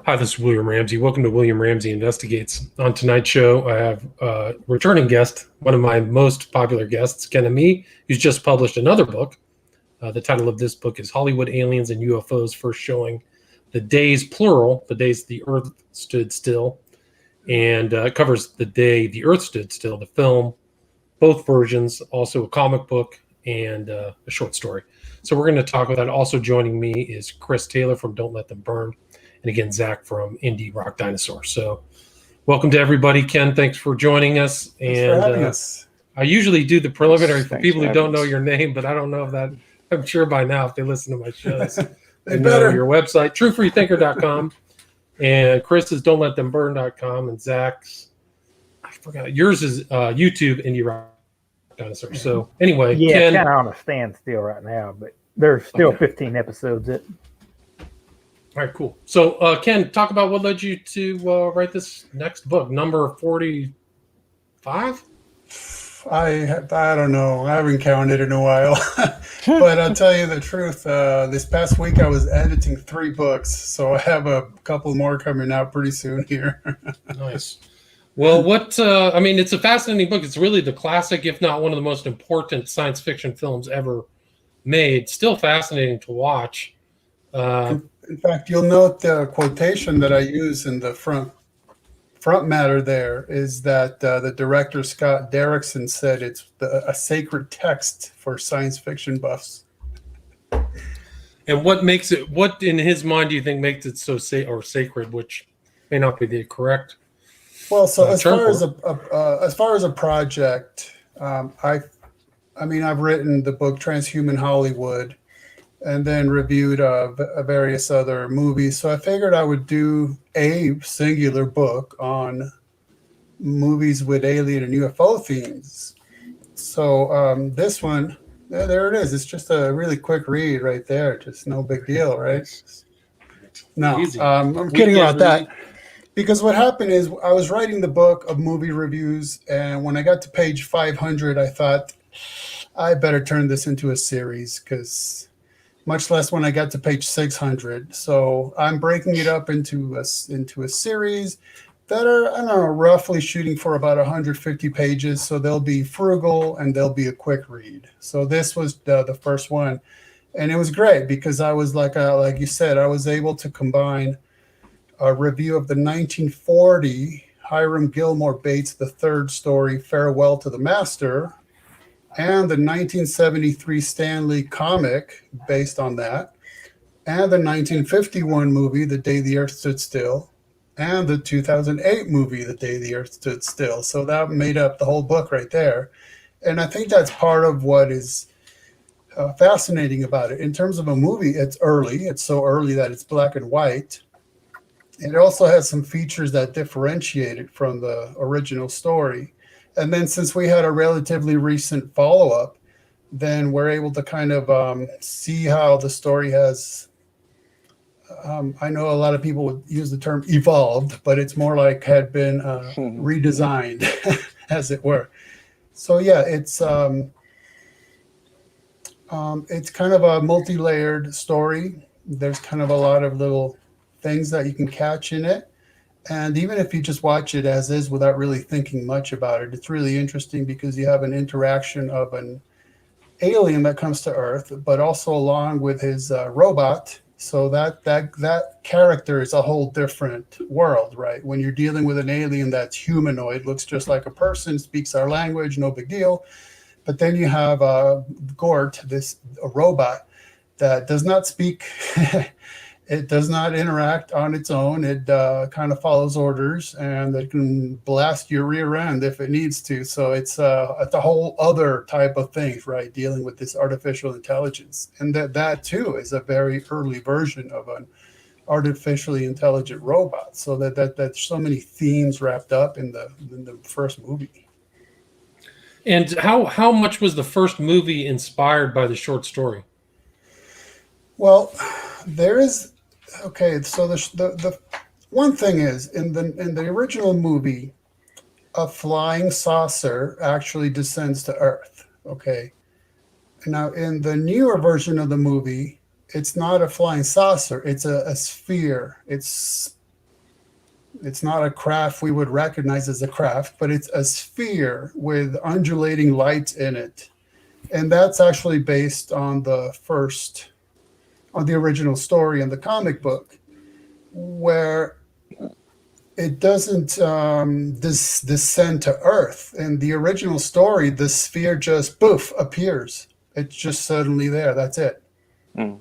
Hi, this is William Ramsey. Welcome to William Ramsey Investigates. On tonight's show, I have a returning guest, one of my most popular guests, Ken Ammi, who's just published another book. The title of this book is Hollywood Aliens and UFOs, first showing the days, plural, the days the Earth stood still, and covers the day the Earth stood still, the film, both versions, also a comic book and a short story. So we're going to talk about that. Also joining me is Chris Taylor from Don't Let Them Burn, and again, Zach from Indie Rock Dinosaur. So welcome to everybody. Ken, thanks for joining us. Thanks for having us. I usually do the preliminary for Thanks people for who don't having know us. your name, but I don't know if that, I'm sure by now if they listen to my shows, They know better. your website, truefreethinker.com, and Chris is don'tletthemburn.com, and Zach's, I forgot, yours is YouTube, Indie Rock Dinosaur. So anyway, Yeah, Ken, kind of on a standstill right now, but there's still Okay. 15 episodes. All right, cool. So, Ken, talk about what led you to write this next book, number 45? I don't know. I haven't counted in a while. But I'll tell you the truth. This past week I was editing 3 books, so I have a couple more coming out pretty soon here. Nice. Well, I mean, it's a fascinating book. It's really the classic, if not one of the most important science fiction films ever made. Still fascinating to watch. In fact, you'll note the quotation that I use in the front matter there is that the director Scott Derrickson said it's a sacred text for science fiction buffs. And what in his mind do you think makes it so sacred, which may not be the correct Well, so as term far as a project, I've written the book Transhuman Hollywood, and then reviewed various other movies. So I figured I would do a singular book on movies with alien and UFO themes. So this one, there it is. It's just a really quick read right there. Just no big deal, right? No, Easy. I'm kidding about Weekend that. Because what happened is I was writing the book of movie reviews, and when I got to page 500, I thought I better turn this into a series, because much less when I got to page 600. So I'm breaking it up into a series that are, I don't know, roughly shooting for about 150 pages. So they'll be frugal and they'll be a quick read. So this was the first one. And it was great because I was like you said, I was able to combine a review of the 1940 Hiram Gilmore Bates III story, Farewell to the Master, and the 1973 Stanley comic based on that, and the 1951 movie, The Day the Earth Stood Still, and the 2008 movie, The Day the Earth Stood Still. So that made up the whole book right there. And I think that's part of what is fascinating about it. In terms of a movie, it's early. It's so early that it's black and white. It also has some features that differentiate it from the original story. And then since we had a relatively recent follow-up, then we're able to kind of see how the story has, I know a lot of people would use the term evolved, but it's more like had been redesigned, as it were. So yeah, it's kind of a multi-layered story. There's kind of a lot of little things that you can catch in it. And even if you just watch it as is without really thinking much about it, it's really interesting because you have an interaction of an alien that comes to Earth, but also along with his robot. So that character is a whole different world, right? When you're dealing with an alien that's humanoid, looks just like a person, speaks our language, no big deal. But then you have Gort, a robot that does not speak. It does not interact on its own. It kind of follows orders, and it can blast your rear end if it needs to. So it's a whole other type of thing, right? Dealing with this artificial intelligence, and that too is a very early version of an artificially intelligent robot. So that's so many themes wrapped up in the first movie. And how much was the first movie inspired by the short story? Well, there is. Okay, so the one thing is in the original movie, a flying saucer actually descends to Earth. Okay, now in the newer version of the movie, it's not a flying saucer; it's a sphere. It's It's not a craft we would recognize as a craft, but it's a sphere with undulating light in it. And that's actually based on the original story in the comic book, where it doesn't descend to Earth. In the original story, the sphere just poof appears. It's just suddenly there. That's it. Mm.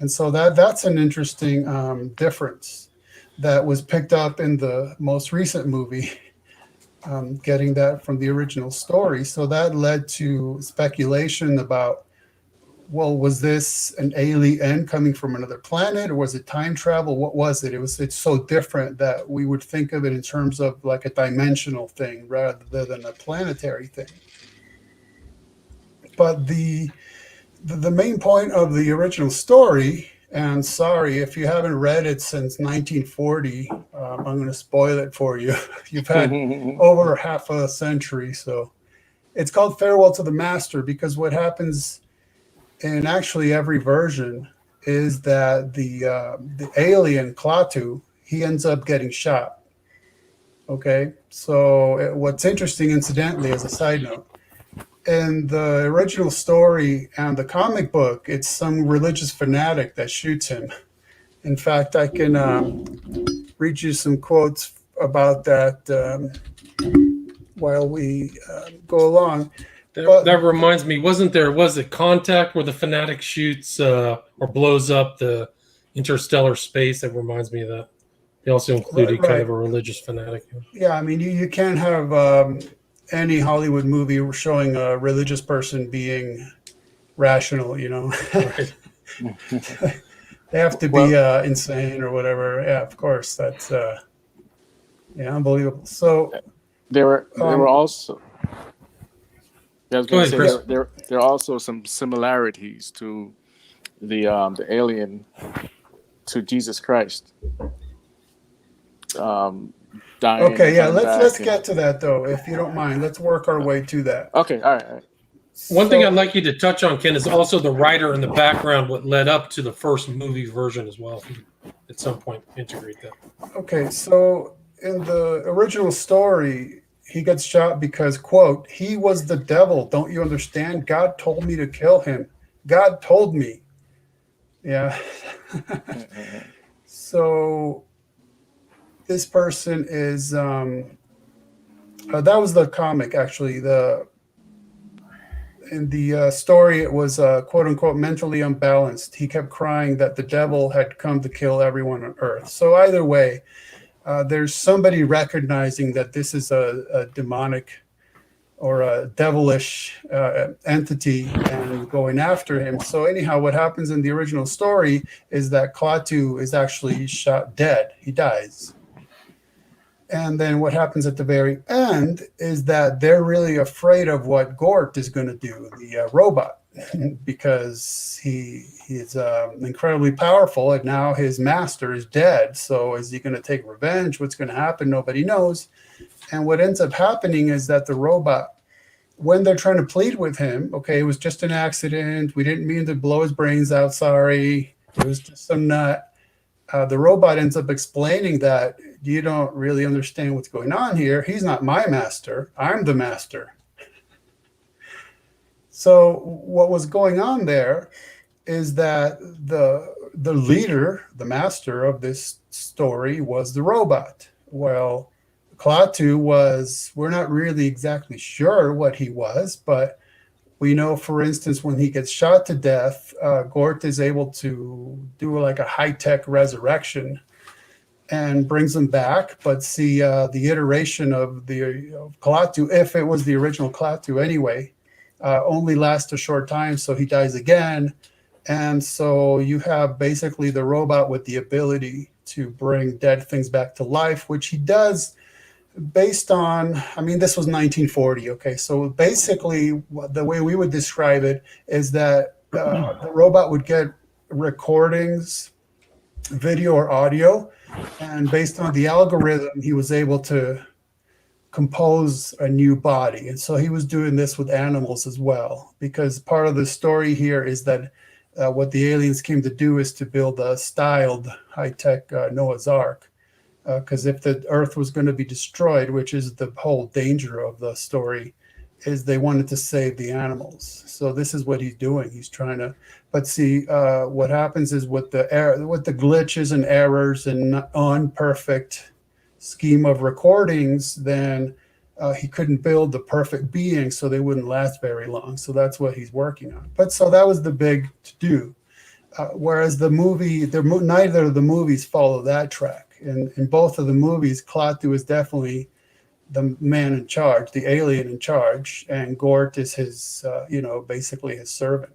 And so that's an interesting difference that was picked up in the most recent movie, getting that from the original story. So that led to speculation about, well, was this an alien coming from another planet, or was it time travel? What was it? It's so different that we would think of it in terms of like a dimensional thing rather than a planetary thing. But the main point of the original story, and sorry if you haven't read it since 1940, I'm going to spoil it for you. You've had over half a century. So it's called Farewell to the Master, because what happens in actually every version is that the alien Klaatu, he ends up getting shot. Okay, so what's interesting, incidentally, as a side note, in the original story and the comic book, it's some religious fanatic that shoots him. In fact, I can read you some quotes about that while we go along. That reminds me, was it Contact where the fanatic shoots or blows up the interstellar space? That reminds me of that. They also included kind of a religious fanatic. Yeah, I mean, you can't have any Hollywood movie showing a religious person being rational, you know. Right. They have to be insane or whatever. Yeah, of course. That's unbelievable. So there were also. I was going to say there are also some similarities to the alien to Jesus Christ. Dying. Okay, yeah, let's get to that though, if you don't mind. Let's work our way to that. Okay, all right. One thing I'd like you to touch on, Ken, is also the writer in the background, what led up to the first movie version as well. If you at some point integrate that. Okay, so in the original story, he gets shot because, quote, he was the devil. Don't you understand? God told me to kill him. God told me. Yeah. So this person is that was the comic, actually. In the story, it was quote unquote mentally unbalanced. He kept crying that the devil had come to kill everyone on Earth. So either way, there's somebody recognizing that this is a demonic or a devilish entity and going after him. So anyhow, what happens in the original story is that Klaatu is actually shot dead. He dies. And then what happens at the very end is that they're really afraid of what Gort is going to do, the robot, because he is incredibly powerful, and now his master is dead. So is he going to take revenge? What's going to happen? Nobody knows. And what ends up happening is that the robot, when they're trying to plead with him, okay, it was just an accident. We didn't mean to blow his brains out. Sorry. It was just some nut. The robot ends up explaining that you don't really understand what's going on here. He's not my master. I'm the master. So what was going on there is that the leader, the master of this story was the robot. Well, Klaatu was, we're not really exactly sure what he was, but we know, for instance, when he gets shot to death, Gort is able to do like a high-tech resurrection and brings him back. But see, the iteration of the Klaatu, if it was the original Klaatu anyway, only lasts a short time, so he dies again. And so you have basically the robot with the ability to bring dead things back to life, which he does based on, I mean, this was 1940, okay? So basically, the way we would describe it is that the robot would get recordings, video or audio, and based on the algorithm, he was able to compose a new body. And so he was doing this with animals as well, because part of the story here is that what the aliens came to do is to build a styled high-tech Noah's Ark. because if the Earth was going to be destroyed, which is the whole danger of the story, is they wanted to save the animals. So this is what he's doing. He's trying to, but see, what happens is with the glitches and errors and unperfect scheme of recordings, then he couldn't build the perfect being, so they wouldn't last very long. So that's what he's working on. But so that was the big to do. Whereas the movie, neither of the movies follow that track. In both of the movies, Klaatu is definitely the man in charge, the alien in charge, and Gort is his, basically his servant.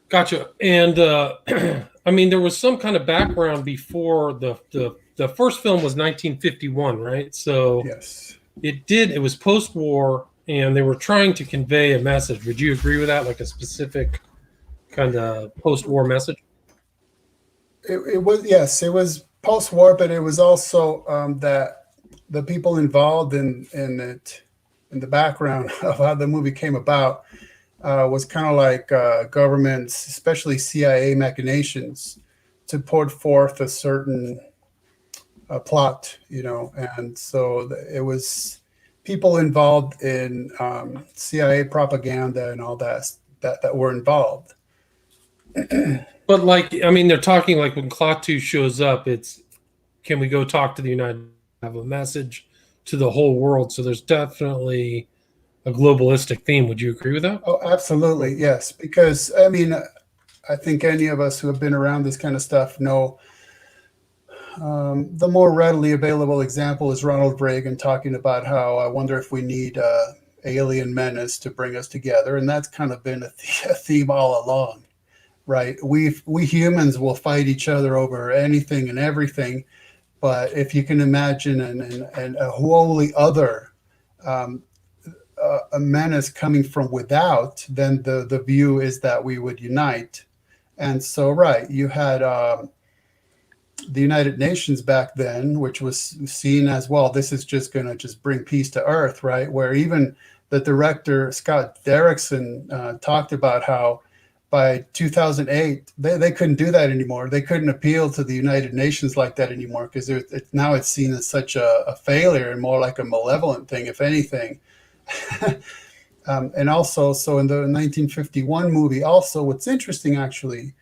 Gotcha. And I mean, there was some kind of background before the first film was 1951, right? So yes, it was post-war, and they were trying to convey a message. Would you agree with that, like a specific kind of post-war message? It was, yes, it was post-war, but it was also that the people involved in the background of how the movie came about was kind of like governments, especially CIA machinations, to put forth a certain plot, and so it was people involved in CIA propaganda and all that were involved. But like, I mean, they're talking like when Klaatu shows up, it's, can we go talk to the United, have a message to the whole world? So there's definitely a globalistic theme. Would you agree with that? Oh, absolutely, yes. Because I mean, I think any of us who have been around this kind of stuff know the more readily available example is Ronald Reagan talking about how I wonder if we need alien menace to bring us together, and that's kind of been a theme all along. Right, we humans will fight each other over anything and everything, but if you can imagine and a wholly other a menace coming from without, then the view is that we would unite. And so, right, you had the United Nations back then, which was seen as, well, this is just going to just bring peace to Earth, right? Where even the director Scott Derrickson talked about how by 2008, they couldn't do that anymore. They couldn't appeal to the United Nations like that anymore because now it's seen as such a failure and more like a malevolent thing, if anything. And also, so in the 1951 movie, also what's interesting actually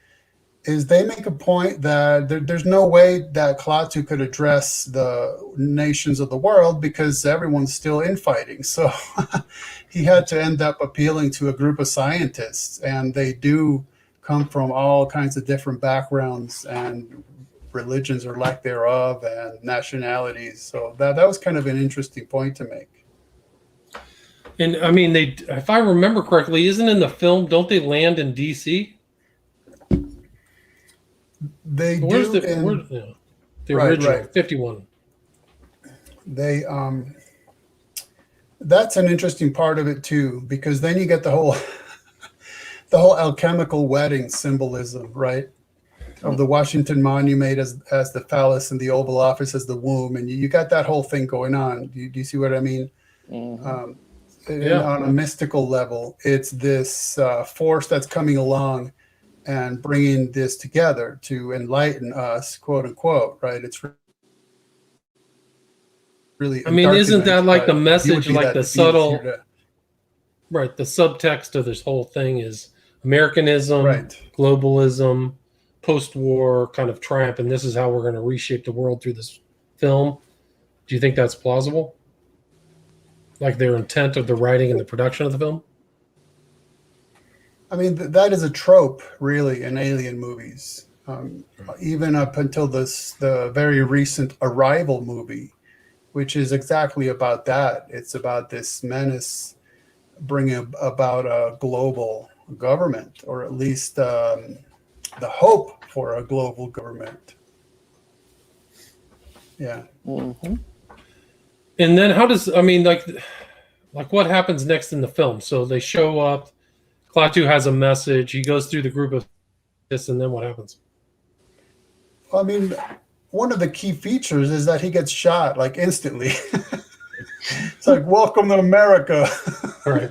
is they make a point that there's no way that Klaatu could address the nations of the world because everyone's still infighting. So he had to end up appealing to a group of scientists, and they do come from all kinds of different backgrounds and religions or lack thereof and nationalities. So that was kind of an interesting point to make. And I mean, if I remember correctly, isn't in the film, don't they land in DC? They where's do the original, right. 51. They that's an interesting part of it too, because then you get the whole alchemical wedding symbolism, right? Of the Washington Monument as the phallus and the Oval Office as the womb, and you got that whole thing going on. Do you see what I mean? Mm-hmm. On a mystical level, it's this force that's coming along and bringing this together to enlighten us, quote unquote, right? It's really. I mean, isn't that like the message, like the subtle, right? The subtext of this whole thing is Americanism, right, globalism, post-war kind of triumph, and this is how we're going to reshape the world through this film. Do you think that's plausible? Like their intent of the writing and the production of the film? I mean, that is a trope, really, in alien movies. Even up until the very recent Arrival movie, which is exactly about that. It's about this menace bringing about a global government, or at least the hope for a global government. Yeah. Mm-hmm. And then how does, I mean, like what happens next in the film? So they show up, Klaatu has a message, he goes through the group of this, and then what happens? I mean, one of the key features is that he gets shot like instantly. It's like, welcome to America. Right.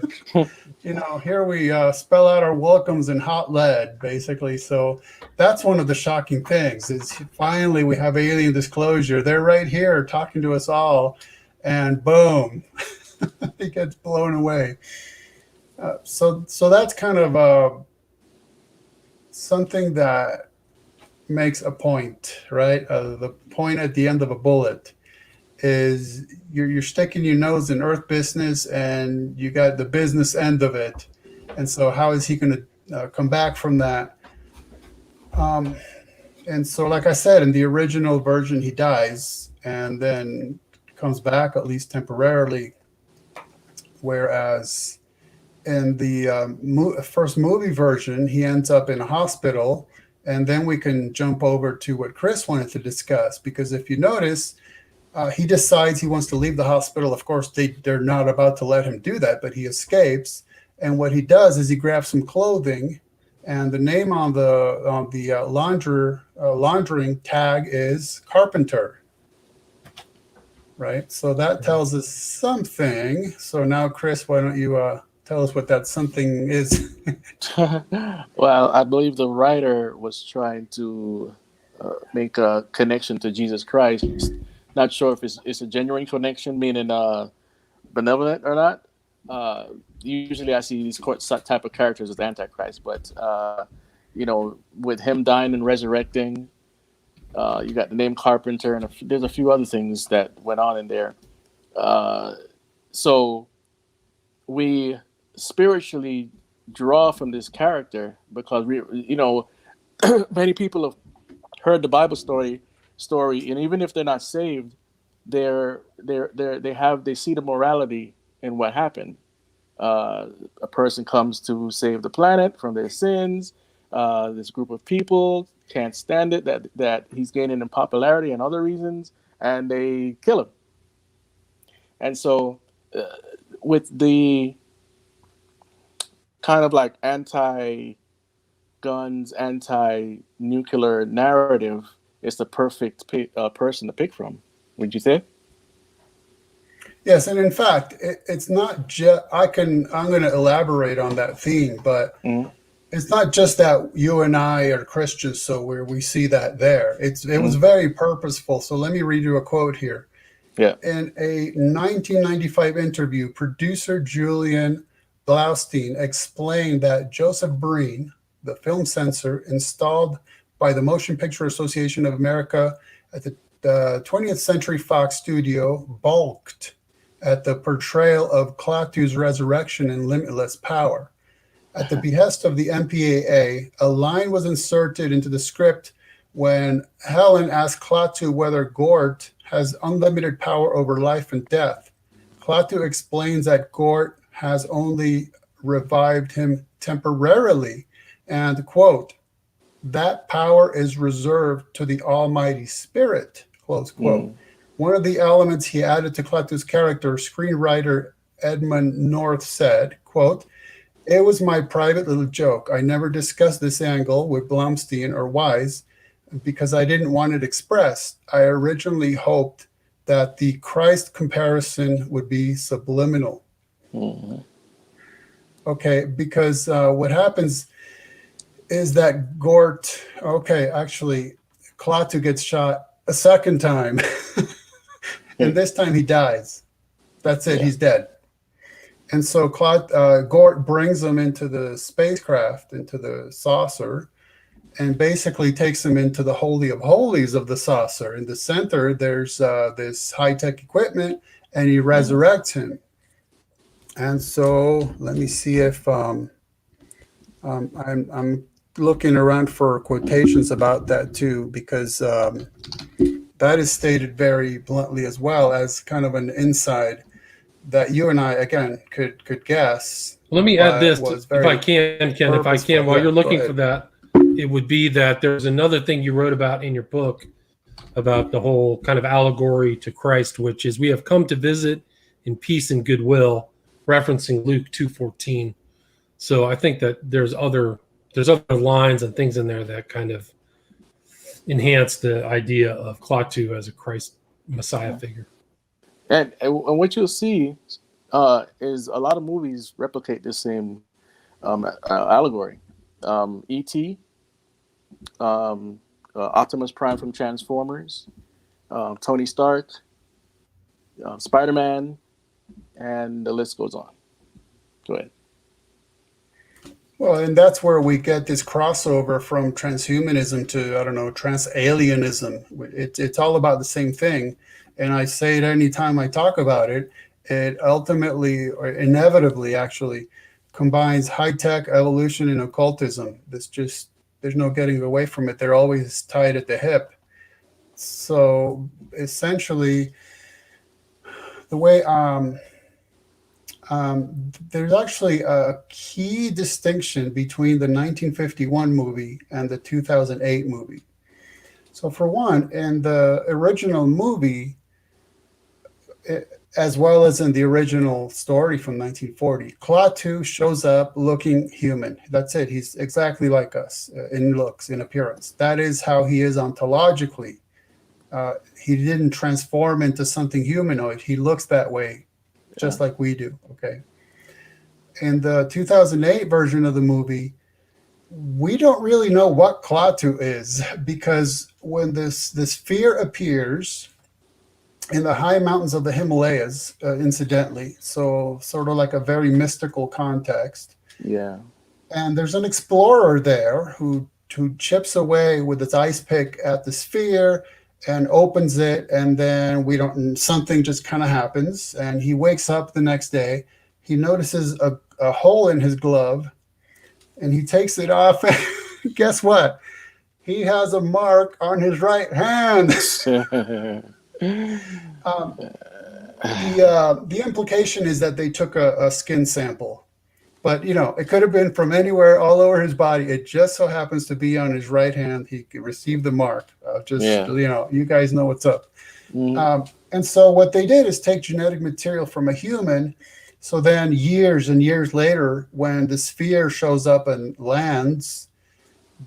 Here we spell out our welcomes in hot lead, basically. So that's one of the shocking things is finally we have alien disclosure. They're right here talking to us all, and boom, it gets blown away. So that's kind of something that makes a point, right? The point at the end of a bullet is you're sticking your nose in Earth business, and you got the business end of it. And so how is he going to come back from that? And so, like I said, in the original version, he dies and then comes back, at least temporarily. Whereas in the first movie version, he ends up in a hospital. And then we can jump over to what Chris wanted to discuss, because if you notice, he decides he wants to leave the hospital. Of course, they're not about to let him do that, but he escapes. And what he does is he grabs some clothing, and the name on the laundering tag is Carpenter. Right? So that tells us something. So now, Chris, why don't you tell us what that something is? Well, I believe the writer was trying to make a connection to Jesus Christ. Not sure if it's a genuine connection, meaning benevolent or not. Usually I see these type of characters as Antichrist, but with him dying and resurrecting, you got the name Carpenter, and there's a few other things that went on in there. So we spiritually draw from this character because many people have heard the Bible story, and even if they're not saved, they see the morality in what happened. A person comes to save the planet from their sins. This group of people can't stand it that he's gaining in popularity and other reasons, and they kill him. And so, with the kind of like anti-guns, anti-nuclear narrative, it's the perfect person to pick from. Would you say? Yes, and in fact, it's not just. I'm going to elaborate on that theme, but it's not just that you and I are Christians, so we see that there. It was very purposeful. So let me read you a quote here. Yeah. In a 1995 interview, producer Julian Blaustein explained that Joseph Breen, the film censor installed by the Motion Picture Association of America at the 20th Century Fox studio, balked at the portrayal of Klaatu's resurrection in Limitless Power. At the behest of the MPAA, a line was inserted into the script when Helen asked Klaatu whether Gort has unlimited power over life and death. Klaatu explains that Gort has only revived him temporarily, and, quote, that power is reserved to the Almighty Spirit, close quote. One of the elements he added to Klaatu's character, screenwriter Edmund North said, quote, it was my private little joke. I never discussed this angle with Blumstein or Wise because I didn't want it expressed. I originally hoped that the Christ comparison would be subliminal. Okay, because what happens is that Gort, actually, Klaatu gets shot a second time. And this time he dies. That's it, he's dead. And so Gort brings him into the spacecraft, into the saucer, and basically takes him into the Holy of Holies of the saucer. In the center, there's this high-tech equipment, and he resurrects him. And so let me see if I'm looking around for quotations about that too, because that is stated very bluntly as well as kind of an inside that you and I, again, could guess. Let me add this, if I can, Ken, while you're looking for that, it would be that there's another thing you wrote about in your book about the whole kind of allegory to Christ, which is we have come to visit in peace and goodwill, referencing Luke 2:14. So I think that there's other lines and things in there that kind of enhance the idea of Klaatu as a Christ Messiah figure. And what you'll see, is a lot of movies replicate the same allegory. E.T., Optimus Prime from Transformers, Tony Stark, Spider-Man, and the list goes on. Go ahead. Well, and that's where we get this crossover from transhumanism to, I don't know, transalienism. It's all about the same thing. And I say it anytime I talk about it, it ultimately, or inevitably actually, combines high-tech evolution and occultism. There's no getting away from it. They're always tied at the hip. So essentially, the way there's actually a key distinction between the 1951 movie and the 2008 movie. So for one, in the original movie, as well as in the original story from 1940, Klaatu shows up looking human. That's it. He's exactly like us in looks, in appearance. That is how he is ontologically. He didn't transform into something humanoid. He looks that way, just like we do. Okay. In the 2008 version of the movie, we don't really know what Klaatu is, because when this sphere appears in the high mountains of the Himalayas, incidentally, so sort of like a very mystical context. Yeah. And there's an explorer there who chips away with its ice pick at the sphere and opens it, and then something just kind of happens, and he wakes up the next day. He notices a hole in his glove, and he takes it off. Guess what? He has a mark on his right hand. The implication is that they took a skin sample, but it could have been from anywhere, all over his body. It just so happens to be on his right hand. He received the mark. You guys know what's up. And so what they did is take genetic material from a human. So then years and years later, when the sphere shows up and lands,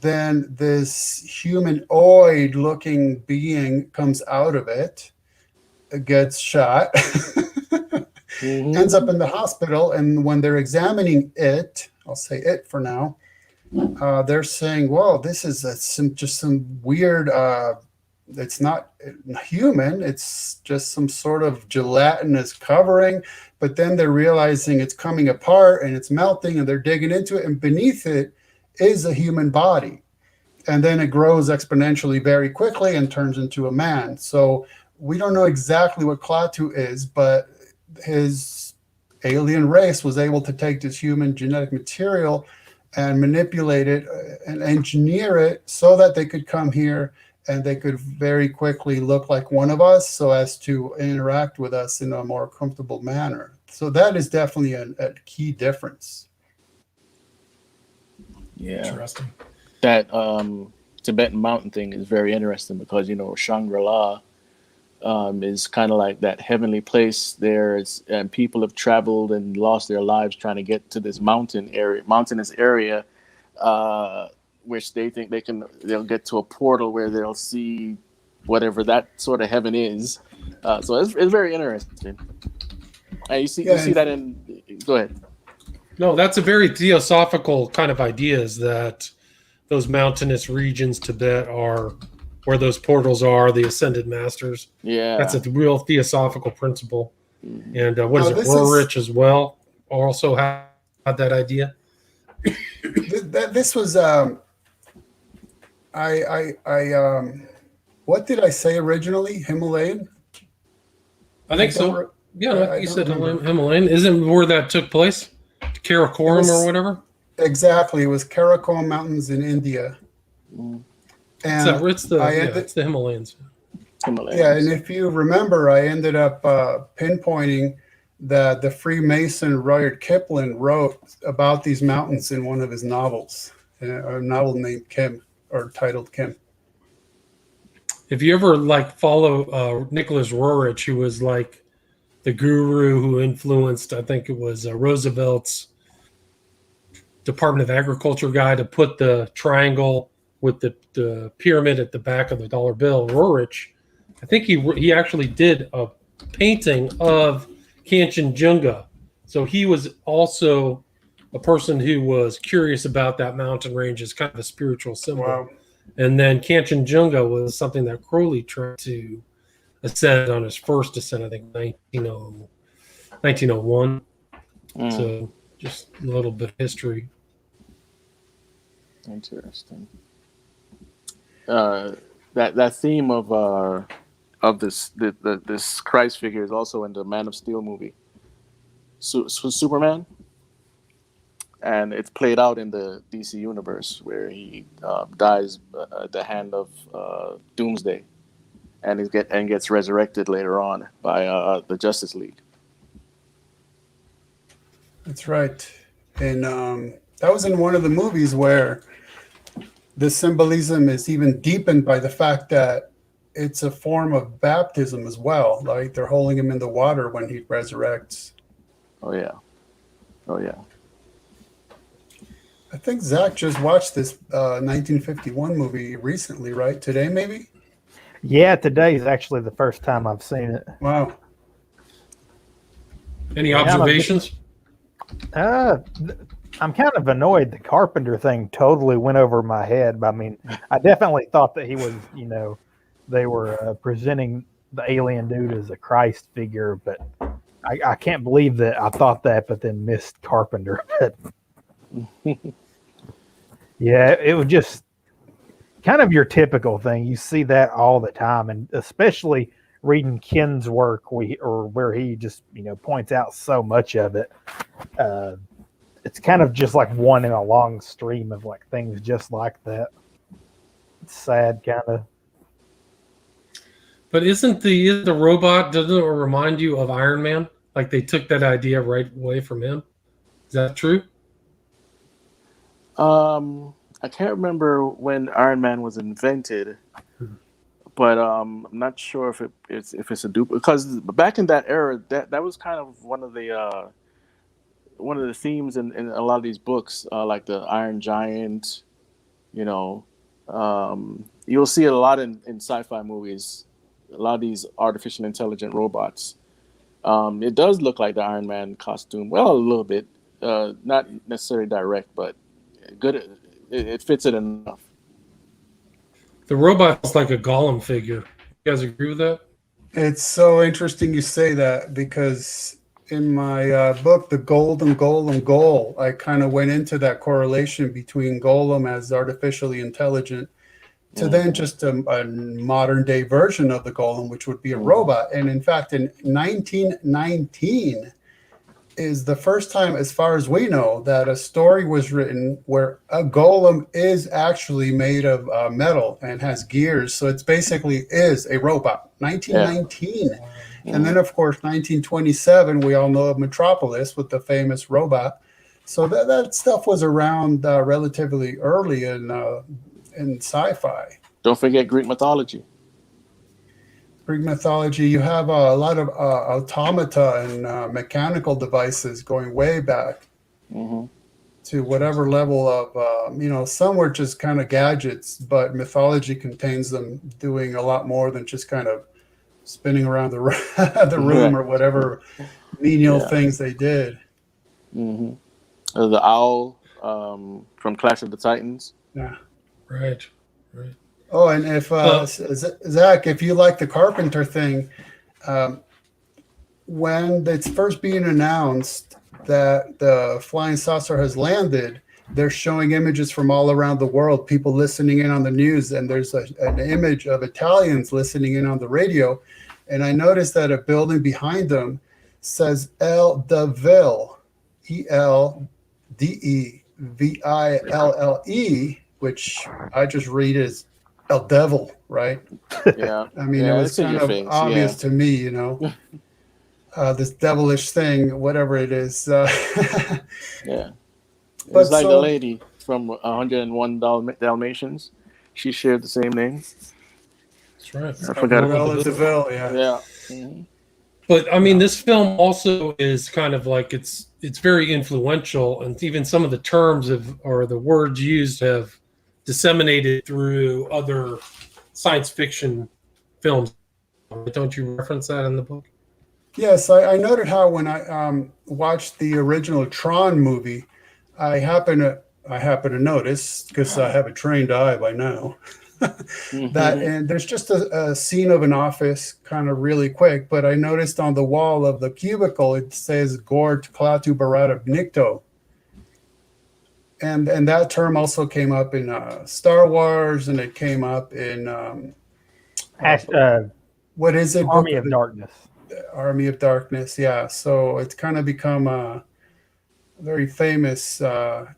then this humanoid looking being comes out of it, gets shot, ends up in the hospital. And when they're examining it, I'll say it for now, they're saying, well, this is just some weird, it's not human, it's just some sort of gelatinous covering. But then they're realizing it's coming apart and it's melting, and they're digging into it, and beneath it is a human body. And then it grows exponentially very quickly and turns into a man. So we don't know exactly what Klaatu is, but his alien race was able to take this human genetic material and manipulate it and engineer it so that they could come here and they could very quickly look like one of us, so as to interact with us in a more comfortable manner. So that is definitely a key difference. Yeah. Interesting. That Tibetan mountain thing is very interesting, because Shangri-La is kind of like that heavenly place there, and people have traveled and lost their lives trying to get to this mountainous area, which they think they'll get to a portal where they'll see whatever that sort of heaven is. So it's very interesting. And you see that in. Go ahead. No, that's a very theosophical kind of idea, is that those mountainous regions, Tibet, are where those portals are, the ascended masters. Yeah. That's a real theosophical principle. Mm-hmm. And Roerich as well also had that idea. This was what did I say originally? Himalayan? I think so. Yeah, you said Himalayan. Isn't where that took place? Karakoram or whatever? Exactly. It was Karakoram Mountains in India. And it's the Himalayas. Yeah, and if you remember, I ended up pinpointing that the Freemason Rudyard Kipling wrote about these mountains in one of his novels, a novel named Kim, or titled Kim. If you ever follow Nicholas Roerich, who was like the guru who influenced, I think it was Roosevelt's Department of Agriculture guy to put the triangle with the pyramid at the back of the dollar bill. Roerich, I think he actually did a painting of Kanchenjunga So he was also a person who was curious about that mountain range as kind of a spiritual symbol. Wow. And then Kanchenjunga was something that Crowley tried to ascend on his first ascent, I think 1901. So just a little bit of history. Interesting. That theme of this this Christ figure is also in the Man of Steel movie, Superman, and it's played out in the DC universe where he dies at the hand of Doomsday, and gets resurrected later on by the Justice League. That's right. And that was in one of the movies where the symbolism is even deepened by the fact that it's a form of baptism as well. Like they're holding him in the water when he resurrects. Oh yeah. I think Zach just watched this 1951 movie recently, right? Today, maybe? Yeah, today is actually the first time I've seen it. Wow. Any observations? I'm kind of annoyed the Carpenter thing totally went over my head. I mean, I definitely thought that he was, they were presenting the alien dude as a Christ figure, but I can't believe that I thought that, but then missed Carpenter. Yeah, it was just kind of your typical thing. You see that all the time, and especially reading Ken's work, where he just points out so much of it. It's kind of just like one in a long stream of like things just like that. It's sad, kind of. But isn't the robot, doesn't it remind you of Iron Man? Like they took that idea right away from him? Is that true? I can't remember when Iron Man was invented, but I'm not sure if it's a duplicate, because back in that era, that was kind of one of the themes in a lot of these books, like the Iron Giant. You'll see it a lot in sci-fi movies. A lot of these artificial intelligent robots. It does look like the Iron Man costume. Well, a little bit, not necessarily direct, but good. It fits it enough. The robot's like a golem figure. You guys agree with that? It's so interesting you say that, because in my book, The Golem Goal, I kind of went into that correlation between Golem as artificially intelligent to then just a modern day version of the Golem, which would be a robot. And in fact, in 1919 is the first time, as far as we know, that a story was written where a golem is actually made of metal and has gears. So it's basically is a robot. 1919. Yeah. And then, of course, 1927, we all know of Metropolis with the famous robot. So that stuff was around relatively early in sci-fi. Don't forget Greek mythology. Greek mythology, you have a lot of automata and mechanical devices going way back to whatever level of, some were just kind of gadgets, but mythology contains them doing a lot more than just kind of spinning around the room or whatever menial things they did. The owl from Clash of the Titans. Yeah. Right. Oh, and if Zach, if you like the Carpenter thing, when it's first being announced that the flying saucer has landed, they're showing images from all around the world, people listening in on the news, and there's an image of Italians listening in on the radio. And I noticed that a building behind them says El Deville, ELDEVILLE, which I just read as El Devil, right? Yeah. I mean, it was kind of obvious to me, this devilish thing, whatever it is. Yeah. It's like the lady from 101 Dalmatians. She shared the same name. That's right. I forgot about Deville, yeah. Mm-hmm. But I mean, this film also is kind of like it's very influential, and even some of the terms or the words used have disseminated through other science fiction films. Don't you reference that in the book? Yes, I noted how when I watched the original Tron movie, I happen to notice, because I have a trained eye by now, that, and there's just a scene of an office, kind of really quick, but I noticed on the wall of the cubicle it says "Gort Klaatu Barada Nikto," and that term also came up in Star Wars, and it came up in what is it? Army of Darkness. Army of Darkness, yeah. So it's kind of become a very famous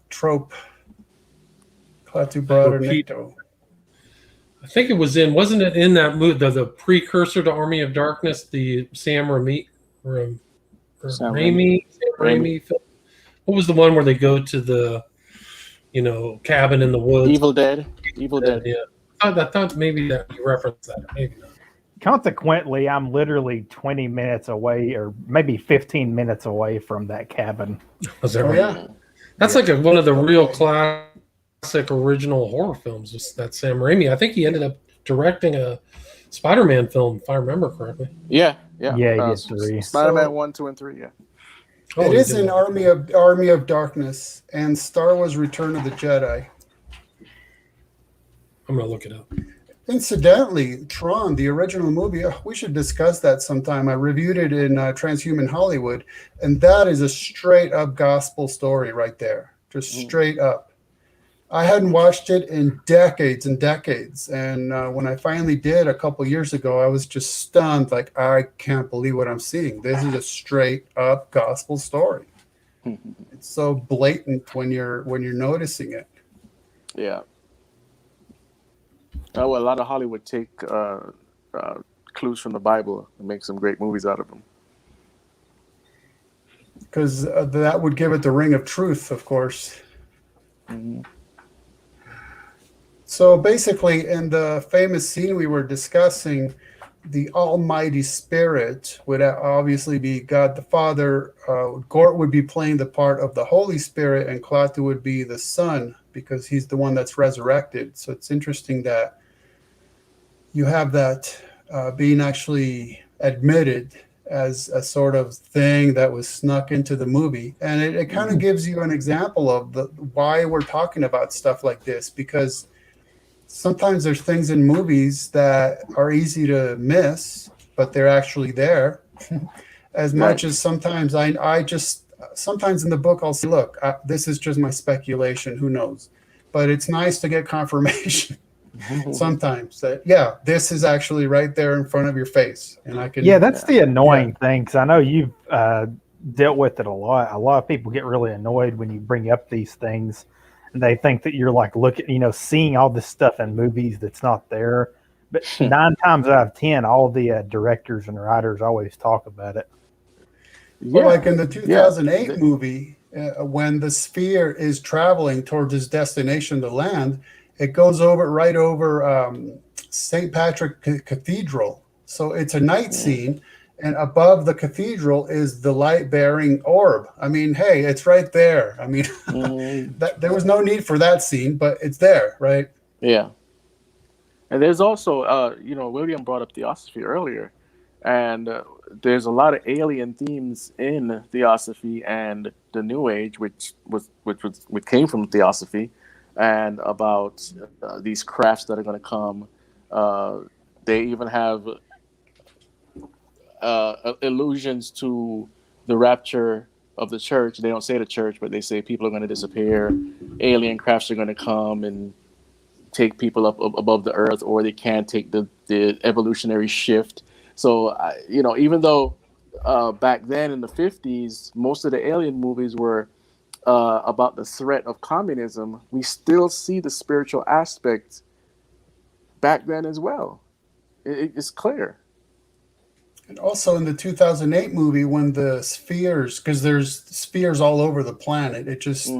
trope. Klaatu Barada Nikto. I think it wasn't it in that movie, the precursor to Army of Darkness, the Sam Raimi film? What was the one where they go to the, cabin in the woods? Evil Dead. Yeah. I thought maybe that you referenced that. Maybe not. Consequently, I'm literally 20 minutes away, or maybe 15 minutes away from that cabin. Was that right? Yeah. That's like one of the real classic original horror films, was that Sam Raimi. I think he ended up directing a Spider-Man film, if I remember correctly. Yeah. He did 3. Spider-Man 1, 2, and 3. Yeah. It is in Army of Darkness and Star Wars: Return of the Jedi. I'm gonna look it up. Incidentally, Tron, the original movie, we should discuss that sometime. I reviewed it in Transhuman Hollywood, and that is a straight up gospel story right there. Just straight up. I hadn't watched it in decades and decades. And when I finally did a couple years ago, I was just stunned. Like, I can't believe what I'm seeing. This is a straight up gospel story. It's so blatant when you're noticing it. Yeah. Well, a lot of Hollywood take clues from the Bible and make some great movies out of them. Because that would give it the ring of truth, of course. Mm-hmm. So basically, in the famous scene we were discussing, the Almighty Spirit would obviously be God the Father. Gort would be playing the part of the Holy Spirit, and Klaatu would be the Son, because he's the one that's resurrected. So it's interesting that you have that being actually admitted as a sort of thing that was snuck into the movie. And it kind of gives you an example of why we're talking about stuff like this, because sometimes there's things in movies that are easy to miss, but they're actually there. As much as sometimes sometimes in the book I'll say, look, this is just my speculation, who knows? But it's nice to get confirmation sometimes that, this is actually right there in front of your face. And I can. Yeah, that's the annoying thing, because I know you've dealt with it a lot. A lot of people get really annoyed when you bring up these things. And they think that you're like seeing all this stuff in movies that's not there. But 9 times out of 10, all the directors and writers always talk about it. Well, like in the 2008 movie, when the sphere is traveling towards its destination, the land, it goes right over St. Patrick Cathedral. So it's a night scene. And above the cathedral is the light-bearing orb. I mean, hey, it's right there. I mean, there was no need for that scene, but it's there, right? Yeah. And there's also, William brought up Theosophy earlier, and there's a lot of alien themes in Theosophy and the New Age, which came from Theosophy, and about these crafts that are going to come. They even have allusions to the rapture of the church. They don't say the church, but they say people are going to disappear. Alien crafts are going to come and take people up above the earth, or they can't take the evolutionary shift. So, even though back then in the 50s, most of the alien movies were about the threat of communism, we still see the spiritual aspect back then as well. It's clear. And also in the 2008 movie, when the spheres, because there's spheres all over the planet, it just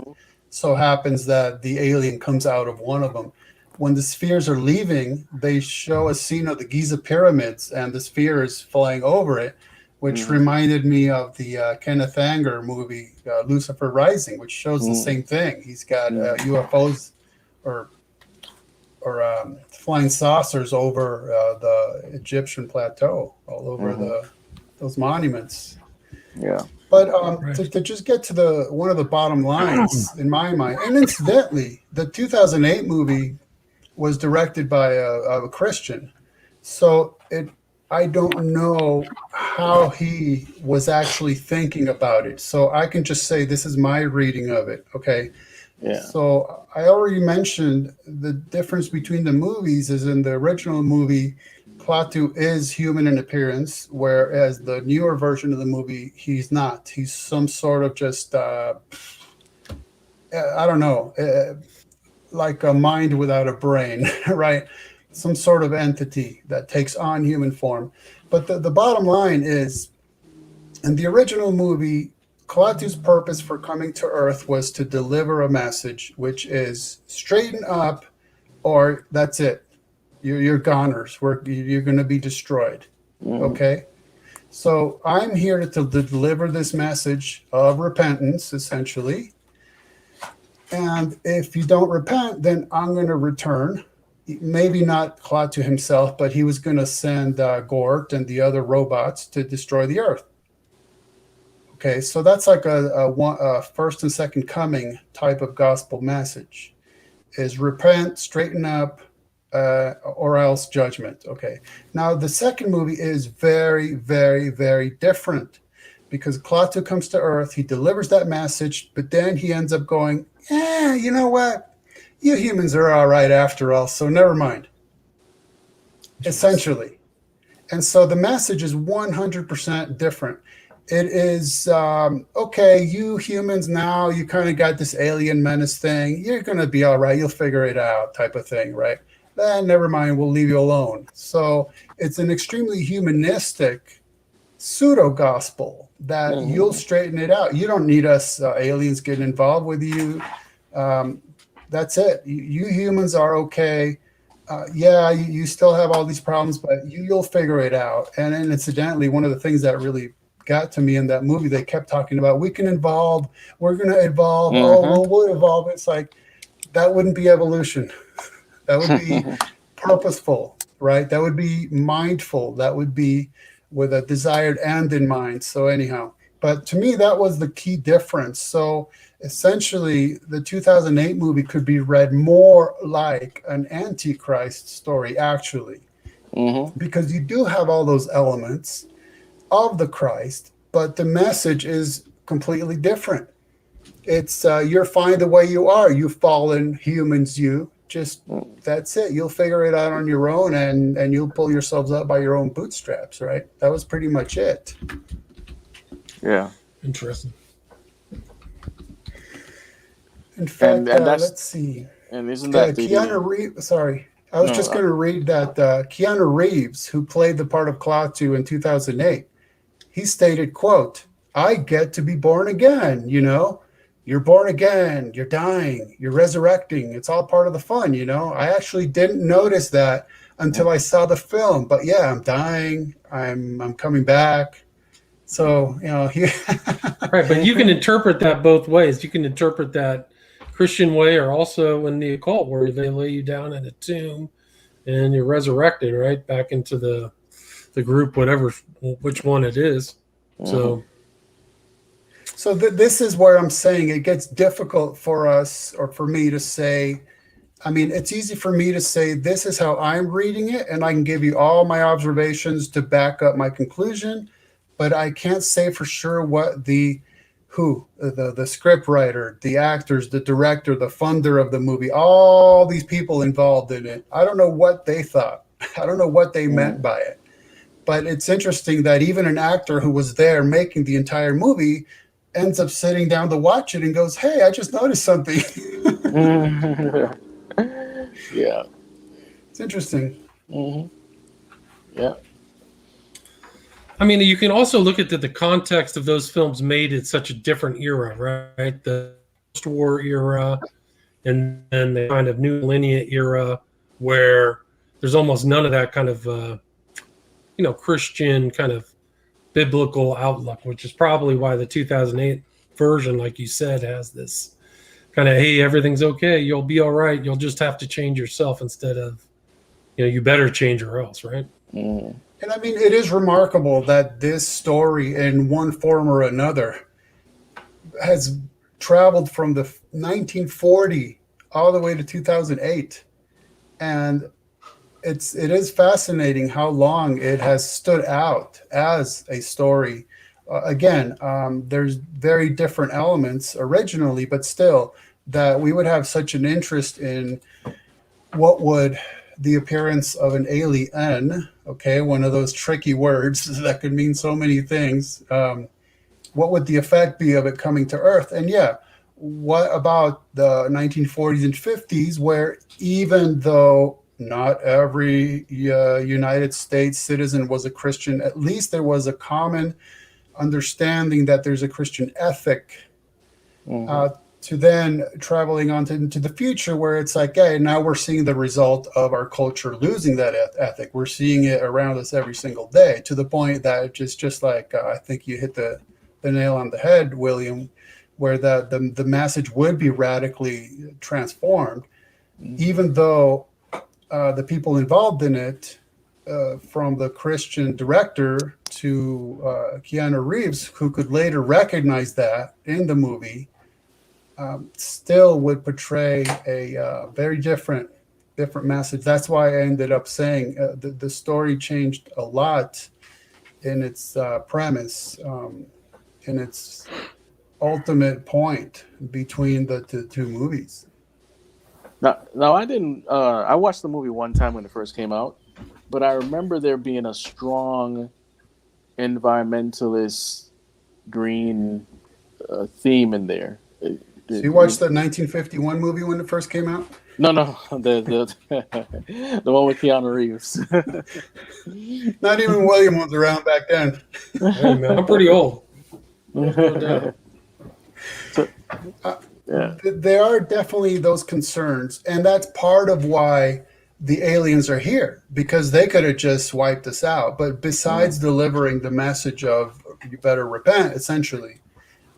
so happens that the alien comes out of one of them. When the spheres are leaving, they show a scene of the Giza pyramids, and the sphere is flying over it, which reminded me of the Kenneth Anger movie, Lucifer Rising, which shows the same thing. He's got UFOs or flying saucers over the Egyptian plateau, all over those monuments. Yeah. But Right. to just get to one of the bottom lines in my mind, and incidentally, the 2008 movie was directed by a Christian, so I don't know how he was actually thinking about it. So I can just say this is my reading of it. Okay. Yeah. So I already mentioned the difference between the movies is in the original movie, Klaatu is human in appearance, whereas the newer version of the movie, he's not. He's some sort of just, I don't know, like a mind without a brain, right? Some sort of entity that takes on human form. But the bottom line is, in the original movie, Klaatu's purpose for coming to Earth was to deliver a message, which is straighten up, or that's it. You're goners. You're going to be destroyed. Okay? So I'm here to deliver this message of repentance, essentially. And if you don't repent, then I'm going to return. Maybe not Klaatu himself, but he was going to send Gort and the other robots to destroy the Earth. Okay, so that's like a first and second coming type of gospel message, is repent, straighten up, or else judgment. Okay, now the second movie is very, very, very different, because Klaatu comes to Earth, he delivers that message, but then he ends up going, you know what? You humans are all right after all, so never mind. Essentially. And so the message is 100% different. It is, okay, you humans now, you kind of got this alien menace thing. You're going to be all right. You'll figure it out type of thing, right? Never mind. We'll leave you alone. So it's an extremely humanistic pseudo-gospel that you'll straighten it out. You don't need us aliens getting involved with you. That's it. You humans are okay. You still have all these problems, but you'll figure it out. And incidentally, one of the things that really got to me in that movie, they kept talking about, we're going to evolve. We'll evolve. It's like, that wouldn't be evolution. That would be purposeful, right? That would be mindful. That would be with a desired end in mind. So anyhow, but to me, that was the key difference. So essentially, the 2008 movie could be read more like an Antichrist story, actually, because you do have all those elements of the Christ, but the message is completely different. It's you're fine the way you are, you fallen humans, that's it. You'll figure it out on your own, and you'll pull yourselves up by your own bootstraps, right? That was pretty much it. Yeah. Interesting. In fact, let's see. And isn't that Keanu Reeves? Sorry, I was just going to read that Keanu Reeves, who played the part of Klaatu in 2008, he stated, quote, "I get to be born again, You're born again, you're dying, you're resurrecting. It's all part of the fun, I actually didn't notice that until I saw the film. But yeah, I'm dying, I'm coming back. So, Right, but you can interpret that both ways. You can interpret that Christian way, or also in the occult, where they lay you down in a tomb and you're resurrected, right, back into the group, which one it is. So this is where I'm saying it gets difficult for us, or for me to say. I mean, it's easy for me to say this is how I'm reading it, and I can give you all my observations to back up my conclusion, but I can't say for sure what the script writer, the actors, the director, the funder of the movie, all these people involved in it, I don't know what they thought. I don't know what they meant by it. But it's interesting that even an actor who was there making the entire movie ends up sitting down to watch it and goes, "Hey, I just noticed something." Yeah. It's interesting. Yeah. I mean, you can also look at the context of those films made in such a different era, right? The post-war era, and then the kind of new millennia era, where there's almost none of that kind of, Christian kind of biblical outlook, which is probably why the 2008 version, like you said, has this kind of, hey, everything's okay, you'll be all right, you'll just have to change yourself, instead of you better change or else, right? Mm. And I mean, it is remarkable that this story, in one form or another, has traveled from the 1940 all the way to 2008, and it is fascinating how long it has stood out as a story. There's very different elements originally, but still, that we would have such an interest in what would the appearance of an alien, okay, one of those tricky words that could mean so many things. What would the effect be of it coming to Earth? And yeah, what about the 1940s and 50s, where even though not every United States citizen was a Christian, at least there was a common understanding that there's a Christian ethic, to then traveling on into the future, where it's like, hey, now we're seeing the result of our culture losing that ethic. We're seeing it around us every single day, to the point that it's just like, I think you hit the nail on the head, William, where the message would be radically transformed, even though the people involved in it, from the Christian director to Keanu Reeves, who could later recognize that in the movie, still would portray a very different message. That's why I ended up saying the story changed a lot in its premise, in its ultimate point between the two movies. Now I didn't. I watched the movie one time when it first came out, but I remember there being a strong environmentalist green theme in there. So you watched the 1951 movie when it first came out? No, the the one with Keanu Reeves. Not even William was around back then. Hey, man, I'm pretty old. There are definitely those concerns, and that's part of why the aliens are here, because they could have just wiped us out. But besides delivering the message of you better repent, essentially,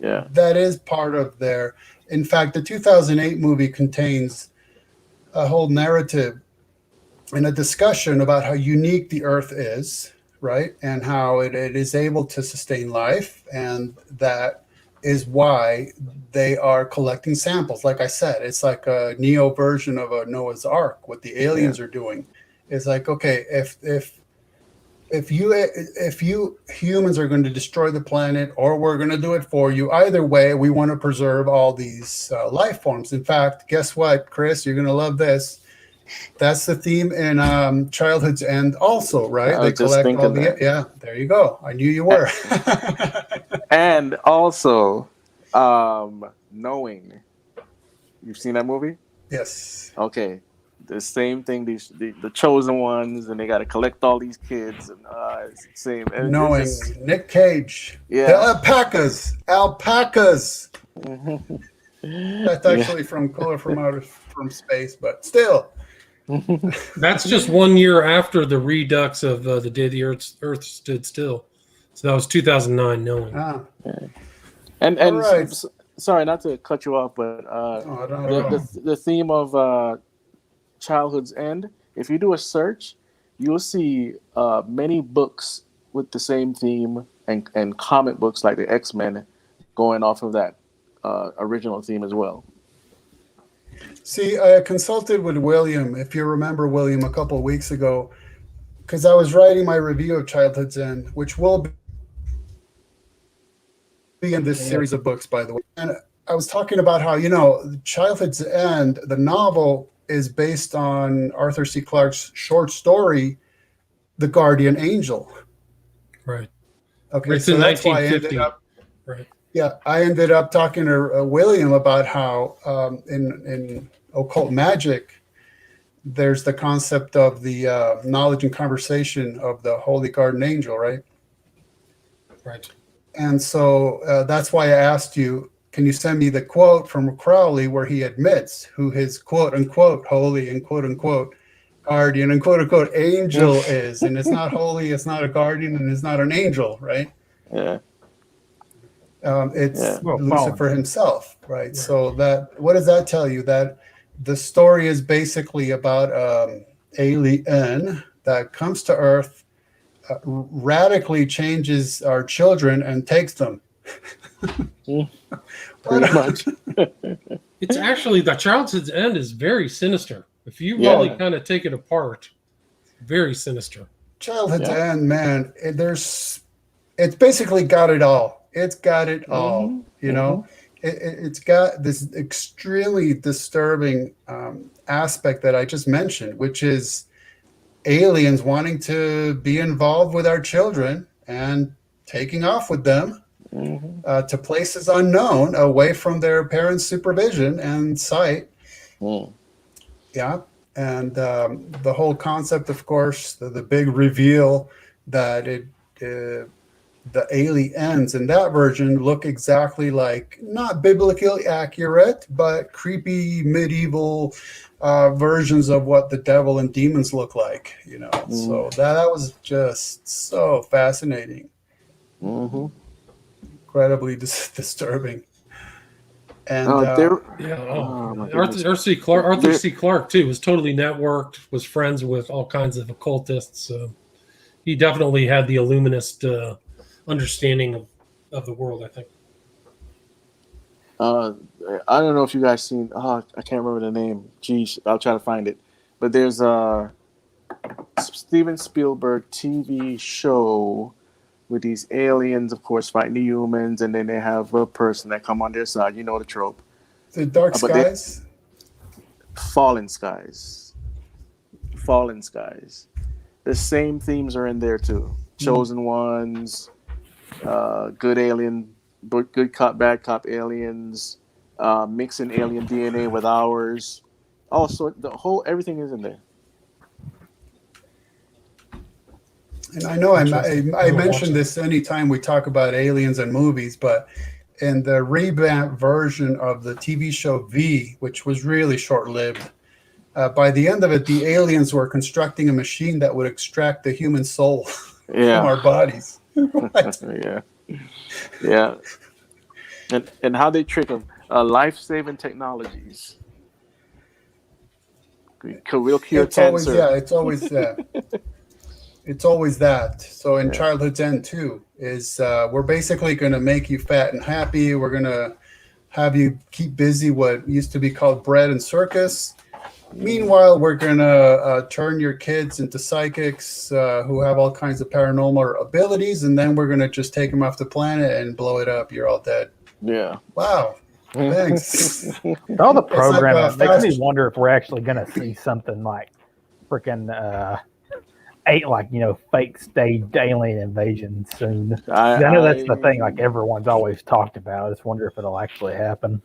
that is part of their. In fact, the 2008 movie contains a whole narrative and a discussion about how unique the Earth is, right? And how it is able to sustain life. And that is why they are collecting samples. Like I said, it's like a neo version of a Noah's Ark. What the aliens are doing is like, okay, if you humans are going to destroy the planet, or we're going to do it for you, either way, we want to preserve all these life forms. In fact, guess what, Chris? You're going to love this. That's the theme in Childhood's End also, right? They collect all the... Yeah, there you go. I knew you were. And also, Knowing. You've seen that movie? Yes. Okay. The same thing, the chosen ones, and they got to collect all these kids, and it's the same. And Knowing, Nick Cage. Yeah. The alpacas. That's actually from space, but still. That's just 1 year after the redux of the day the Earth stood still. So that was 2009. Knowing. And right. Sorry, not to cut you off, but the theme of Childhood's End, if you do a search, you'll see many books with the same theme, and comic books like the X-Men going off of that original theme as well. See, I consulted with William, if you remember, William, a couple of weeks ago, because I was writing my review of Childhood's End, which will be in this series of books, by the way. And I was talking about how, Childhood's End, the novel, is based on Arthur C. Clarke's short story, The Guardian Angel. Right. Okay, it's so in that's 1950. why I ended up... Right. Yeah, I ended up talking to William about how in occult magic, there's the concept of the knowledge and conversation of the Holy Guardian Angel, right? Right. And so that's why I asked you, can you send me the quote from Crowley where he admits who his quote unquote holy and quote unquote guardian and quote unquote angel is? And it's not holy, it's not a guardian, and it's not an angel, right? Yeah. It's Lucifer himself, right? So what does that tell you? That the story is basically about alien that comes to Earth, radically changes our children and takes them. Pretty much. It's actually, the Childhood's End is very sinister. If you Yeah. really kind of take it apart, very sinister. Childhood's End, man, it's basically got it all. It's got it all. You know, it's got this extremely disturbing aspect that I just mentioned, which is aliens wanting to be involved with our children and taking off with them to places unknown, away from their parents' supervision and sight. Yeah. And the whole concept, of course, the big reveal that the aliens in that version look exactly like, not biblically accurate, but creepy medieval versions of what the devil and demons look like, you know. So that was just so fascinating. Incredibly disturbing. And Arthur C. Clarke too was totally networked, was friends with all kinds of occultists. So he definitely had the illuminist understanding of the world, I think. I don't know if you guys seen. I can't remember the name. Geez, I'll try to find it. But there's a Steven Spielberg TV show with these aliens, of course, fighting the humans, and then they have a person that come on their side. You know the trope. The Dark Skies? Fallen Skies. Fallen Skies. The same themes are in there too. Chosen ones, good alien, good cop, bad cop aliens, mixing alien DNA with ours. Also, everything is in there. And I know I mentioned this anytime we talk about aliens and movies, but in the revamped version of the TV show V, which was really short-lived, by the end of it, the aliens were constructing a machine that would extract the human soul from our bodies. Yeah. And how they trick them. Life-saving technologies. We'll cure cancer. It's always that. It's always that. So in Childhood's End too, is we're basically going to make you fat and happy. We're going to have you keep busy what used to be called bread and circus. Meanwhile, we're going to turn your kids into psychics who have all kinds of paranormal abilities, and then we're going to just take them off the planet and blow it up. You're all dead. Yeah. Wow. Thanks. All the programming makes me wonder if we're actually going to see something like freaking fake staged alien invasion soon. I know that's the thing like everyone's always talked about. I just wonder if it'll actually happen.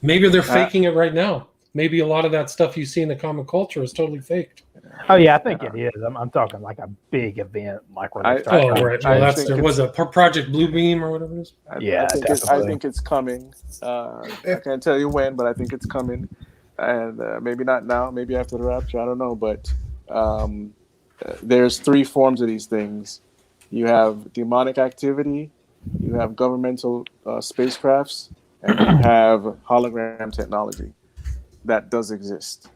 Maybe they're faking it right now. Maybe a lot of that stuff you see in the comic culture is totally faked. Oh yeah, I think it is. I'm talking like a big event, like where they start. Right. Well, there was a Project Bluebeam or whatever it is. I think it's coming. I can't tell you when, but I think it's coming, and maybe not now. Maybe after the rapture. I don't know, but there's three forms of these things. You have demonic activity, you have governmental spacecrafts, and you have hologram technology. That does exist.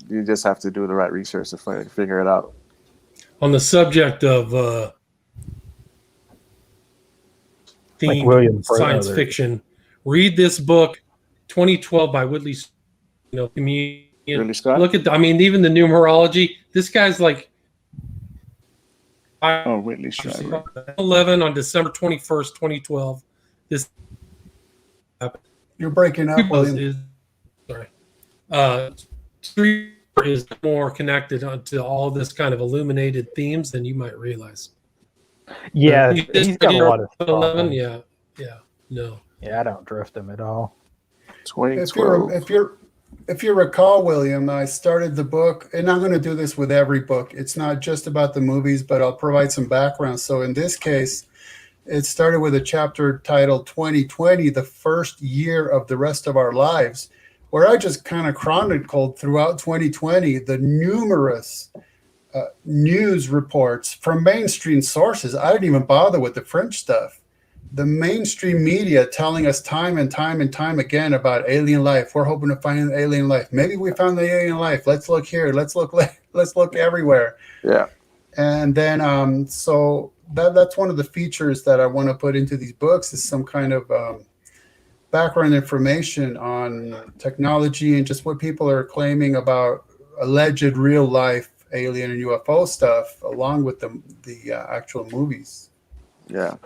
You just have to do the right research to figure it out. On the subject of science fiction, read this book, 2012 by Whitley. Ridley Scott? Look at even the numerology. This guy's like. Whitley Scott. 11 on December 21st, 2012. This. You're breaking up, William. Street is more connected to all this kind of illuminated themes than you might realize. Yeah, he's got a lot of stuff. 11, no. Yeah, I don't drift him at all. 2012. If you recall, William, I started the book, and I'm going to do this with every book. It's not just about the movies, but I'll provide some background. So in this case, it started with a chapter titled 2020, the first year of the rest of our lives, where I just kind of chronicled throughout 2020 the numerous news reports from mainstream sources. I didn't even bother with the French stuff, the mainstream media telling us time and time and time again about alien life. We're hoping to find an alien life. Maybe we found the alien life. Let's look here. Let's look everywhere. Yeah. And then so that's one of the features that I want to put into these books is some kind of background information on technology and just what people are claiming about alleged real life alien and UFO stuff, along with the actual movies. Yeah,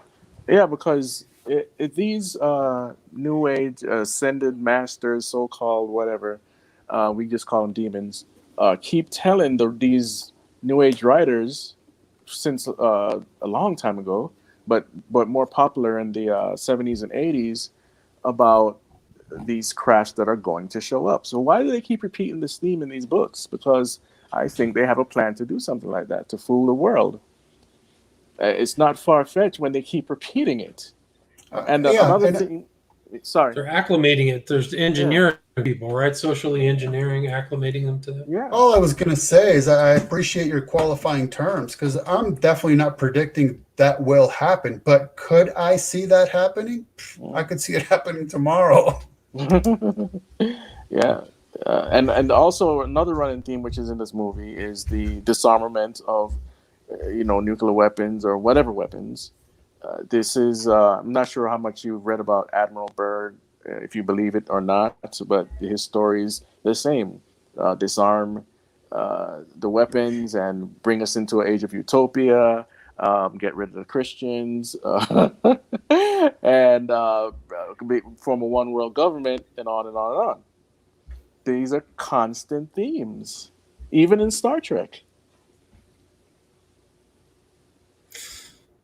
because these New Age ascended masters, so-called whatever, we just call them demons, keep telling these New Age writers since a long time ago, but more popular in the 70s and 80s, about these crafts that are going to show up. So why do they keep repeating this theme in these books? Because I think they have a plan to do something like that, to fool the world. It's not far-fetched when they keep repeating it. And another thing, sorry. They're acclimating it. There's engineering people, right? Socially engineering, acclimating them to that. Yeah. All I was going to say is I appreciate your qualifying terms, because I'm definitely not predicting that will happen. But could I see that happening? I could see it happening tomorrow. Yeah. And also another running theme, which is in this movie, is the disarmament of, nuclear weapons or whatever weapons. This is, I'm not sure how much you've read about Admiral Byrd, if you believe it or not, but his story is the same. Disarm the weapons and bring us into an age of utopia, get rid of the Christians, and form a one world government, and on and on and on. These are constant themes, even in Star Trek.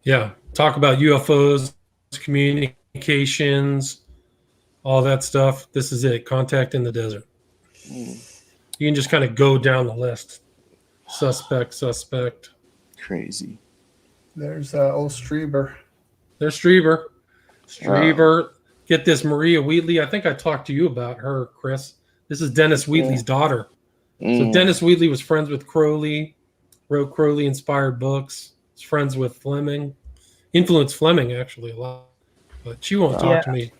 Yeah, talk about UFOs, communications, all that stuff. This is it. Contact in the desert. You can just kind of go down the list. Suspect. Crazy. There's old Strieber. There's Strieber. Get this, Maria Wheatley. I think I talked to you about her, Chris. This is Dennis Wheatley's daughter. So Dennis Wheatley was friends with Crowley, wrote Crowley-inspired books. Was friends with Fleming. Influenced Fleming, actually, a lot. But she won't talk to me.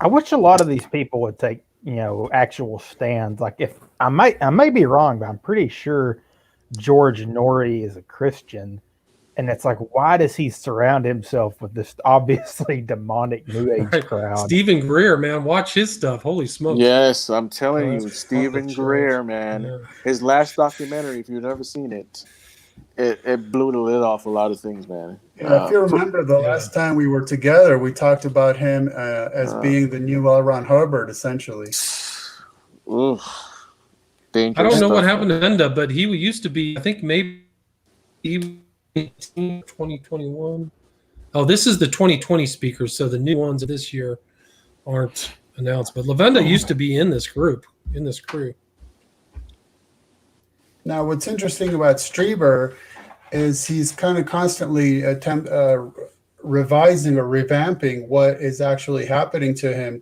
I wish a lot of these people would take, actual stands. Like, if I may be wrong, but I'm pretty sure George Norrie is a Christian. And it's like, why does he surround himself with this obviously demonic New Age crowd? Stephen Greer, man, watch his stuff. Holy smokes. Yes, I'm telling you, Stephen Greer, man. Yeah. His last documentary, if you've never seen it, it blew the lid off a lot of things, man. Yeah, if you remember the last time we were together, we talked about him as being the new L. Ron Hubbard, essentially. Oof. I don't know what happened to Enda, but he used to be, I think maybe 2021. Oh, this is the 2020 speakers, so the new ones of this year aren't announced. But Lavenda used to be in this crew. Now, what's interesting about Strieber is he's kind of constantly revising or revamping what is actually happening to him,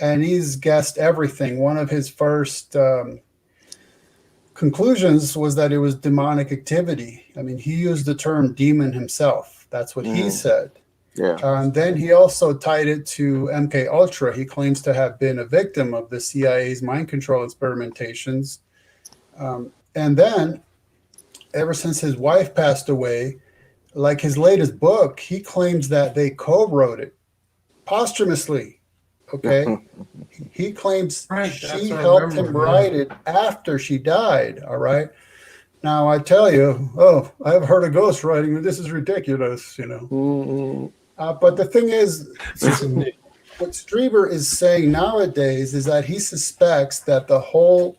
and he's guessed everything. One of his first conclusions was that it was demonic activity. I mean, he used the term demon himself. That's what he said. Yeah. And then he also tied it to MK Ultra. He claims to have been a victim of the CIA's mind control experimentations. And then, ever since his wife passed away, like his latest book, he claims that they co-wrote it posthumously. Okay, he claims she helped him write it after she died. All right. Now I tell you, I've heard of ghost writing, and this is ridiculous, But the thing is, what Strieber is saying nowadays is that he suspects that the whole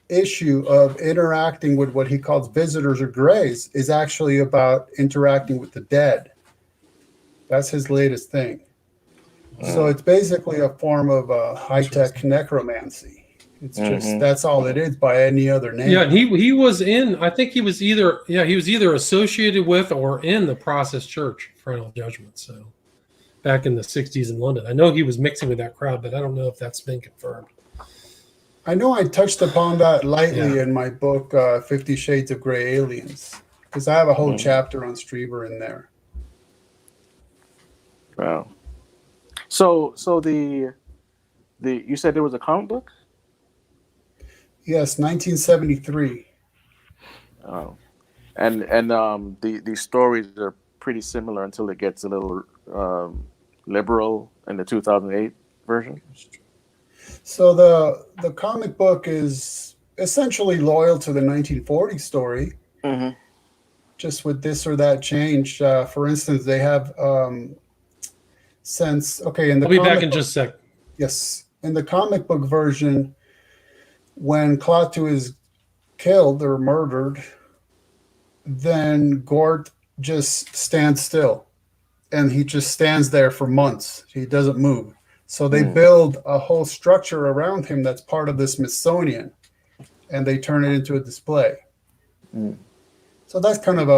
issue of interacting with what he calls visitors or grays is actually about interacting with the dead. That's his latest thing. So it's basically a form of high-tech necromancy. It's just that's all it is by any other name. Yeah, and he was in. I think he was either associated with or in the Process Church Final Judgment. So back in the '60s in London, I know he was mixing with that crowd, but I don't know if that's been confirmed. I know I touched upon that lightly in my book, 50 Shades of Grey Aliens, because I have a whole chapter on Strieber in there. Wow. So the you said there was a comic book? Yes, 1973. Oh. And the stories are pretty similar until it gets a little liberal in the 2008 version. So the comic book is essentially loyal to the 1940 story, Mm-hmm. just with this or that change. For instance, they have since in the I'll be back comic in just a sec. yes, in the comic book version, when Klaatu is killed or murdered, then Gort just stands still, and he just stands there for months. He doesn't move. So they build a whole structure around him that's part of the Smithsonian, and they turn it into a display. So that's kind of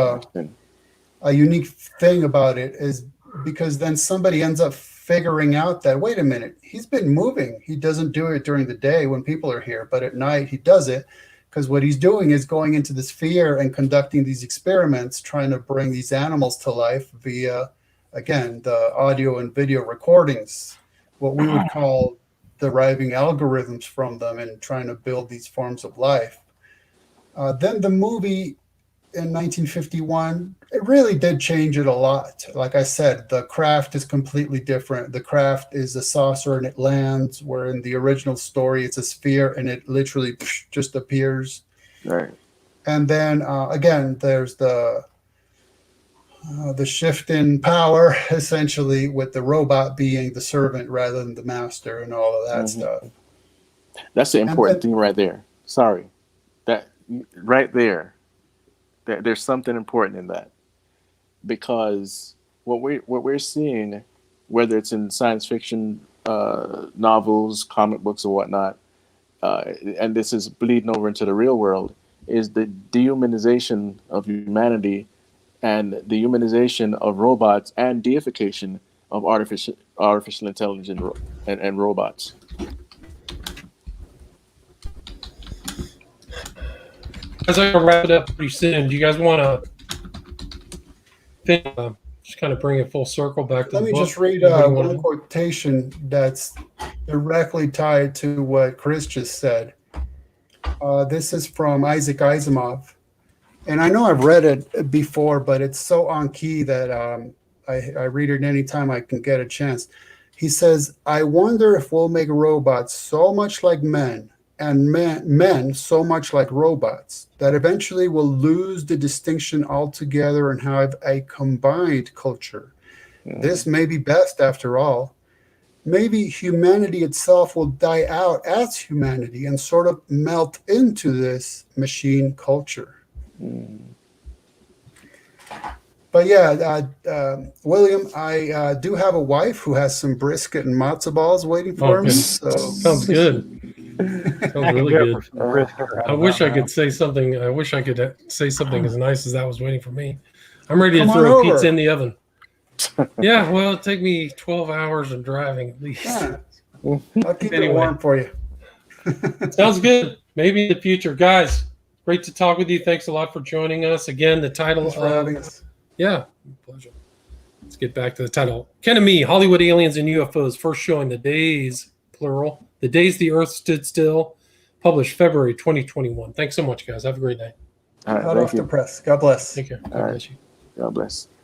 a unique thing about it, is because then somebody ends up figuring out that, wait a minute, he's been moving. He doesn't do it during the day when people are here, but at night he does it, because what he's doing is going into the sphere and conducting these experiments, trying to bring these animals to life via, again, the audio and video recordings, what we would call deriving algorithms from them and trying to build these forms of life. Then the movie in 1951, it really did change it a lot. Like I said, the craft is completely different. The craft is a saucer and it lands, where in the original story it's a sphere and it literally just appears. Right. And then again, there's the shift in power, essentially, with the robot being the servant rather than the master and all of that stuff. That's the important thing right there. Sorry. That right there. There's something important in that. Because what we're seeing, whether it's in science fiction novels, comic books, or whatnot, and this is bleeding over into the real world, is the dehumanization of humanity and the humanization of robots and deification of artificial intelligence and robots. As I wrap it up pretty soon, do you guys want to just kind of bring it full circle back to Let the me book? just read one quotation that's directly tied to what Chris just said. This is from Isaac Asimov. And I know I've read it before, but it's so on key that I read it anytime I can get a chance. He says, I wonder if we'll make robots so much like men and men so much like robots that eventually we'll lose the distinction altogether and have a combined culture. This may be best after all. Maybe humanity itself will die out as humanity and sort of melt into this machine culture. But yeah, William, I do have a wife who has some brisket and matzo balls waiting for me. So. Sounds good. Sounds really good. I wish I could say something. I wish I could say something as nice as that was waiting for me. I'm ready to throw a pizza in the oven. Yeah, well, it'll take me 12 hours of driving at least. Yeah. I'll keep it warm for you. Sounds good. Maybe in the future. Guys, great to talk with you. Thanks a lot for joining us. Again, the title. Thanks for having us. Yeah, pleasure. Let's get back to the title. Ken and Me, Hollywood Aliens and UFOs, first showing The Days, plural, The Days the Earth Stood Still, published February 2021. Thanks so much, guys. Have a great night. All right, Hot off the press. God bless. Take care. God bless you. God bless.